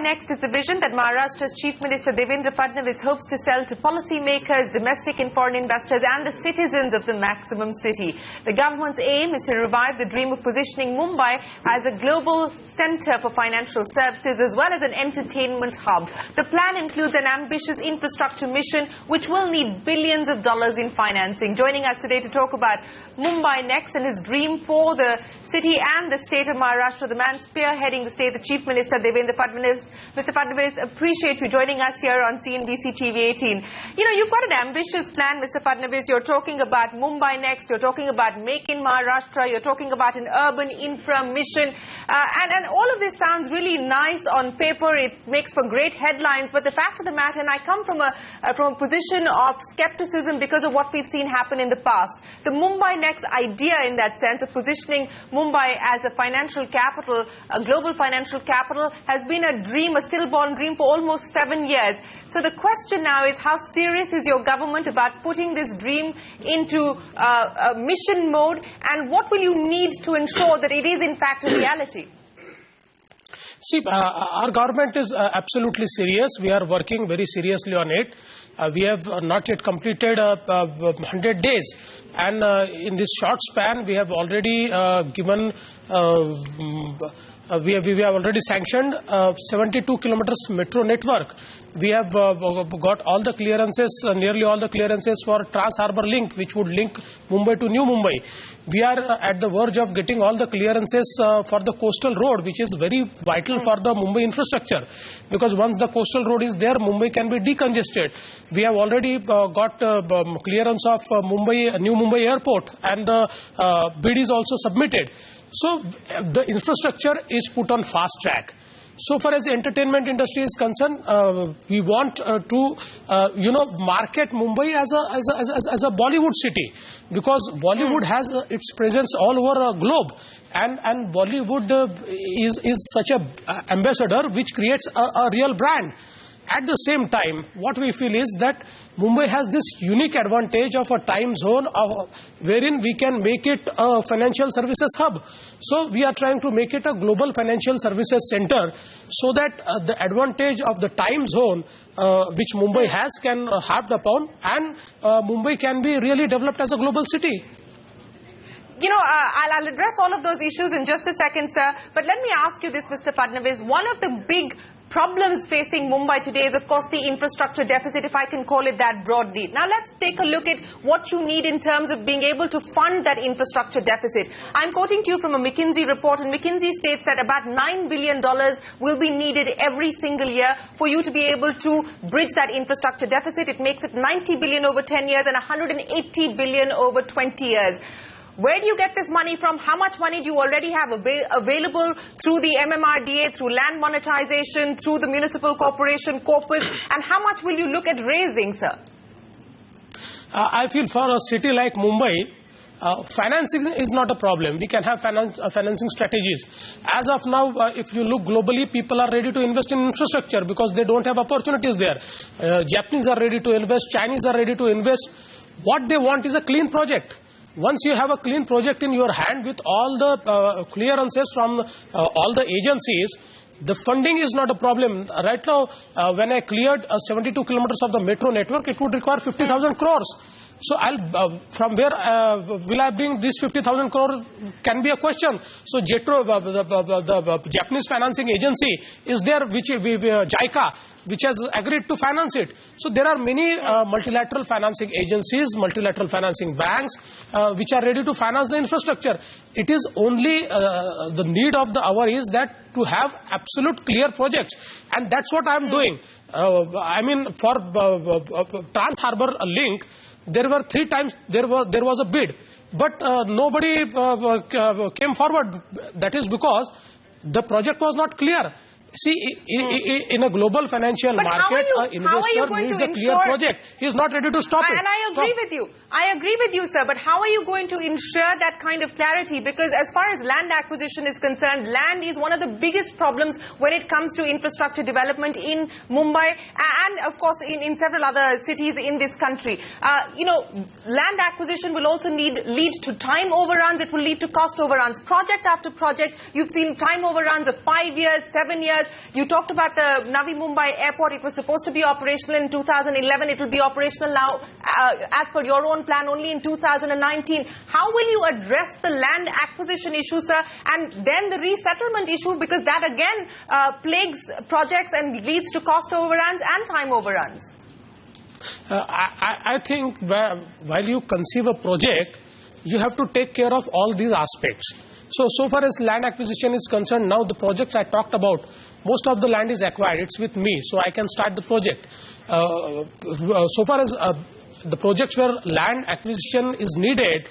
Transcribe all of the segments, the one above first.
Next is the vision that Maharashtra's Chief Minister Devendra hopes to sell to policymakers, domestic and foreign investors and the citizens of the maximum city. The government's aim is to revive the dream of positioning Mumbai as a global centre for financial services as well as an entertainment hub. The plan includes an ambitious infrastructure mission which will need billions of dollars in financing. Joining us today to talk about Mumbai Next and his dream for the city and the state of Maharashtra, the man spearheading the state, the Chief Minister Devendra. Mr. Fadnavis, appreciate you joining us here on CNBC TV 18. You know, you've got an ambitious plan, Mr. Fadnavis. You're talking about Mumbai Next, you're talking about Make in Maharashtra, you're talking about an urban infra mission. And all of this sounds really nice on paper. It makes for great headlines. But the fact of the matter, and I come from a position of skepticism because of what we've seen happen in the past. The Mumbai Next idea in that sense of positioning Mumbai as a financial capital, a global financial capital, has been a dream, a stillborn dream for almost 7 years. So the question now is, how serious is your government about putting this dream into a mission mode, and what will you need to ensure that it is in fact a reality? See, our government is absolutely serious. We are working very seriously on it. We have not yet completed 100 days, and in this short span we have already given we have already sanctioned 72 kilometers metro network. We have got all the clearances, nearly all the clearances for Trans-Harbour Link, which would link Mumbai to New Mumbai. We are at the verge of getting all the clearances for the coastal road, which is very vital for the Mumbai infrastructure. Because once the coastal road is there, Mumbai can be decongested. We have already got clearance of New Mumbai Airport, and the bid is also submitted. So the infrastructure is put on fast track. So far as the entertainment industry is concerned, we want to market Mumbai as a Bollywood city, because Bollywood has its presence all over the globe, and Bollywood is such a ambassador which creates a real brand. At the same time, what we feel is that Mumbai has this unique advantage of a time zone wherein we can make it a financial services hub. So we are trying to make it a global financial services center, so that the advantage of the time zone which Mumbai has can harp upon, and Mumbai can be really developed as a global city. You know, I'll address all of those issues in just a second, sir. But let me ask you this, Mr. Fadnavis. One of the big problems facing Mumbai today is, of course, the infrastructure deficit, if I can call it that broadly. Now, let's take a look at what you need in terms of being able to fund that infrastructure deficit. I'm quoting to you from a McKinsey report, and McKinsey states that about $9 billion will be needed every single year for you to be able to bridge that infrastructure deficit. It makes it $90 billion over 10 years and $180 billion over 20 years. Where do you get this money from? How much money do you already have available through the MMRDA, through land monetization, through the municipal corporation corpus, and how much will you look at raising, sir? I feel for a city like Mumbai, financing is not a problem. We can have financing strategies. As of now, if you look globally, people are ready to invest in infrastructure because they don't have opportunities there. Japanese are ready to invest, Chinese are ready to invest. What they want is a clean project. Once you have a clean project in your hand with all the clearances from all the agencies, the funding is not a problem. Right now, when I cleared 72 kilometers of the metro network, it would require 50,000 crores. So from where will I bring this 50,000 crore can be a question. So JETRO, the Japanese financing agency is there, which JICA, which has agreed to finance it. So there are many multilateral financing agencies, multilateral financing banks, which are ready to finance the infrastructure. It is only the need of the hour is that to have absolute clear projects, and that's what I am doing. I mean, for Trans-Harbour Link, there were 3 times there was a bid, but nobody came forward. That is because the project was not clear. See, in a global financial market, an investor needs a clear project. He is not ready to stop it. And I agree with you. I agree with you, sir. But how are you going to ensure that kind of clarity? Because as far as land acquisition is concerned, land is one of the biggest problems when it comes to infrastructure development in Mumbai and, of course, in several other cities in this country. Land acquisition will also lead to time overruns. It will lead to cost overruns. Project after project, you've seen time overruns of 5 years, 7 years. ministers. You talked about the Navi Mumbai airport. It was supposed to be operational in 2011. It will be operational now, as per your own plan, only in 2019. How will you address the land acquisition issue, sir, and then the resettlement issue, because that again plagues projects and leads to cost overruns and time overruns? I think while you conceive a project, you have to take care of all these aspects. So far as land acquisition is concerned, now the projects I talked about, most of the land is acquired. It's with me, so I can start the project. So far as the projects where land acquisition is needed,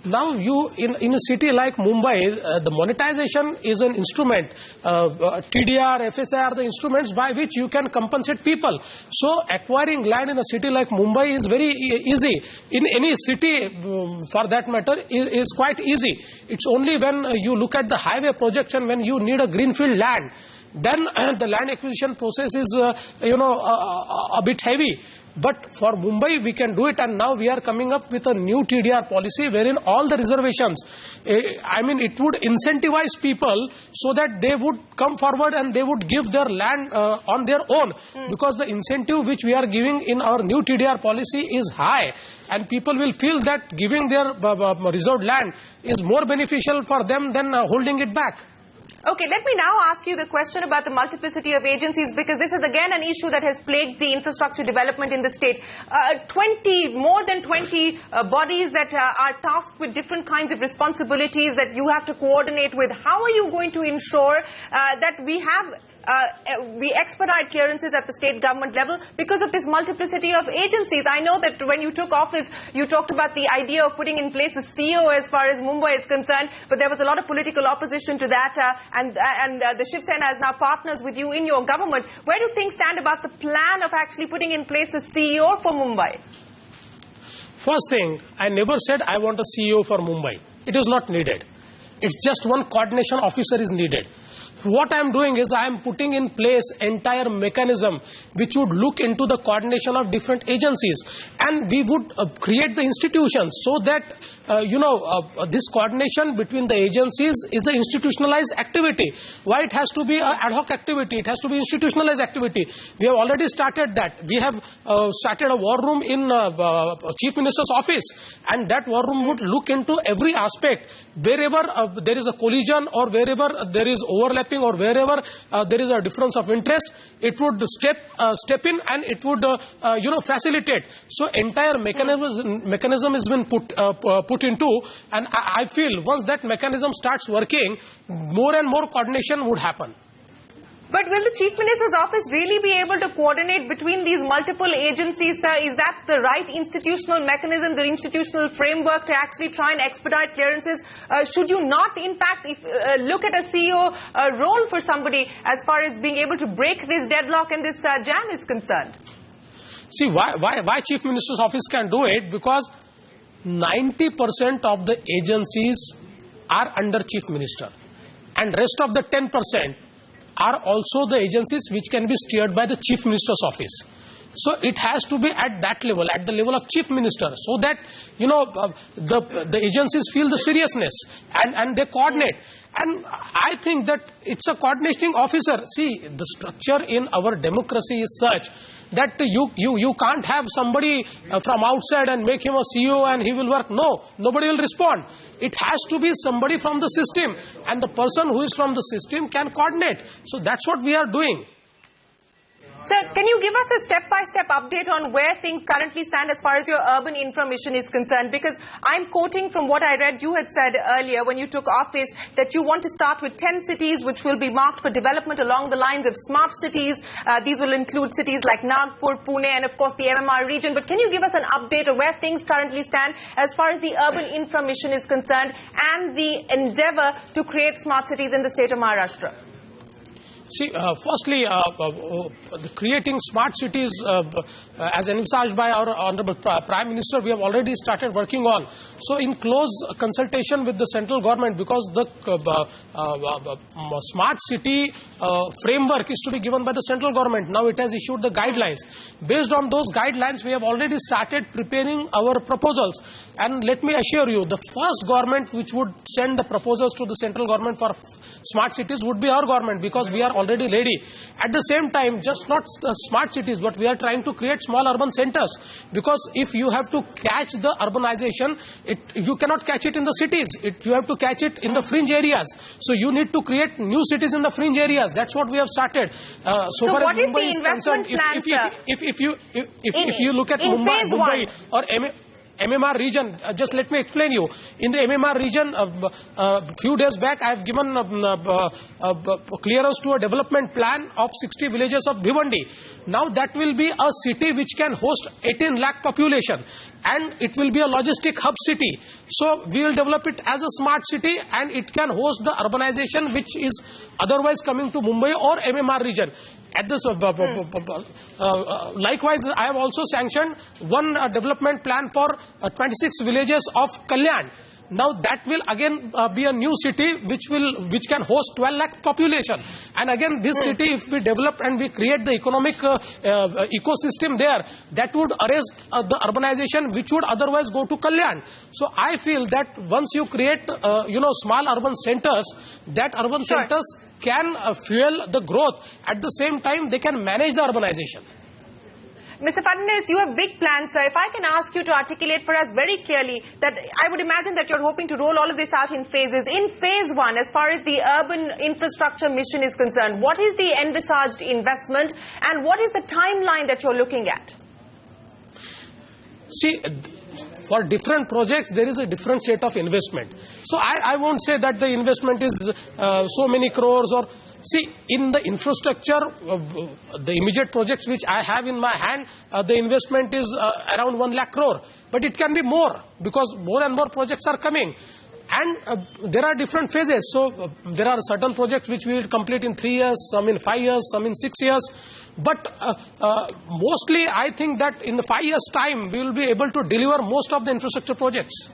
now you in a city like Mumbai, the monetization is an instrument. TDR, FSI are the instruments by which you can compensate people. So acquiring land in a city like Mumbai is very easy. In any city, for that matter, is quite easy. It's only when you look at the highway projects and when you need a greenfield land, then the land acquisition process is a bit heavy. But for Mumbai, we can do it, and now we are coming up with a new TDR policy wherein all the reservations, it would incentivize people so that they would come forward and they would give their land on their own, because the incentive which we are giving in our new TDR policy is high, and people will feel that giving their reserved land is more beneficial for them than holding it back. Okay, let me now ask you the question about the multiplicity of agencies, because this is again an issue that has plagued the infrastructure development in the state. More than 20 bodies that are tasked with different kinds of responsibilities that you have to coordinate with. How are you going to ensure that we expedite clearances at the state government level because of this multiplicity of agencies? I know that when you took office, you talked about the idea of putting in place a CEO as far as Mumbai is concerned, but there was a lot of political opposition to that, and the Shiv Sena has now partners with you in your government. Where do things stand about the plan of actually putting in place a CEO for Mumbai? First thing, I never said I want a CEO for Mumbai. It is not needed. It's just one coordination officer is needed. What I am doing is I am putting in place entire mechanism which would look into the coordination of different agencies, and we would create the institutions so that this coordination between the agencies is an institutionalized activity. Why it has to be an ad hoc activity? It has to be institutionalized activity. We have already started that. We have started a war room in Chief Minister's office, and that war room would look into every aspect. Wherever there is a collision, or wherever there is overlapping, or wherever there is a difference of interest, it would step in and it would facilitate. So entire mechanism has been put into, and I feel once that mechanism starts working, more and more coordination would happen. But will the Chief Minister's office really be able to coordinate between these multiple agencies, sir? Is that the right institutional mechanism, the institutional framework to actually try and expedite clearances? Should you not, in fact, look at a CEO role for somebody as far as being able to break this deadlock and this jam is concerned? See, why Chief Minister's office can do it? Because 90% of the agencies are under Chief Minister, and rest of the 10% are also the agencies which can be steered by the Chief Minister's office. So it has to be at that level, at the level of Chief Minister, so that the agencies feel the seriousness and they coordinate. And I think that it's a coordinating officer. See, the structure in our democracy is such that you can't have somebody from outside and make him a CEO and he will work. No, nobody will respond. It has to be somebody from the system, and the person who is from the system can coordinate. So that's what we are doing. Sir, can you give us a step-by-step update on where things currently stand as far as your urban infra mission is concerned? Because I'm quoting from what I read you had said earlier when you took office, that you want to start with 10 cities which will be marked for development along the lines of smart cities. These will include cities like Nagpur, Pune, and of course the MMR region. But can you give us an update of where things currently stand as far as the urban infra mission is concerned and the endeavor to create smart cities in the state of Maharashtra? See, firstly, creating smart cities, as envisaged by our Honorable Prime Minister, we have already started working on. So, in close consultation with the central government, because the smart city framework is to be given by the central government. Now, it has issued the guidelines. Based on those guidelines, we have already started preparing our proposals. And let me assure you, the first government which would send the proposals to the central government for smart cities would be our government, because we are already ready. At the same time, just not smart cities, but we are trying to create small urban centers, because if you have to catch the urbanization, you cannot catch it in the cities. You have to catch it in the fringe areas. So you need to create new cities in the fringe areas. That's what we have started. So what is the investment plan, sir? If you look at Mumbai or MMR region, just let me explain you. In the MMR region, few days back, I have given clearance to a development plan of 60 villages of Bhiwandi. Now that will be a city which can host 18 lakh population, and it will be a logistic hub city. So we will develop it as a smart city, and it can host the urbanization which is otherwise coming to Mumbai or MMR region. At this, likewise, I have also sanctioned one development plan for 26 villages of Kalyan. Now that will again be a new city which can host 12 lakh population. And again, this city, if we develop and we create the economic ecosystem there, that would arrest the urbanization which would otherwise go to Kalyan. So I feel that once you create small urban centers, that urban centers can fuel the growth. At the same time, they can manage the urbanization. Mr. Fadnavis, you have big plans, sir. If I can ask you to articulate for us very clearly that I would imagine that you're hoping to roll all of this out in phases. In phase one, as far as the urban infrastructure mission is concerned, what is the envisaged investment and what is the timeline that you're looking at? See, for different projects, there is a different set of investment. So I won't say that the investment is so many crores or... See, in the infrastructure, the immediate projects which I have in my hand, the investment is around 1 lakh crore. But it can be more, because more and more projects are coming. And there are different phases. So there are certain projects which we will complete in 3 years, some in 5 years, some in 6 years. But mostly I think that in the 5 years' time, we will be able to deliver most of the infrastructure projects.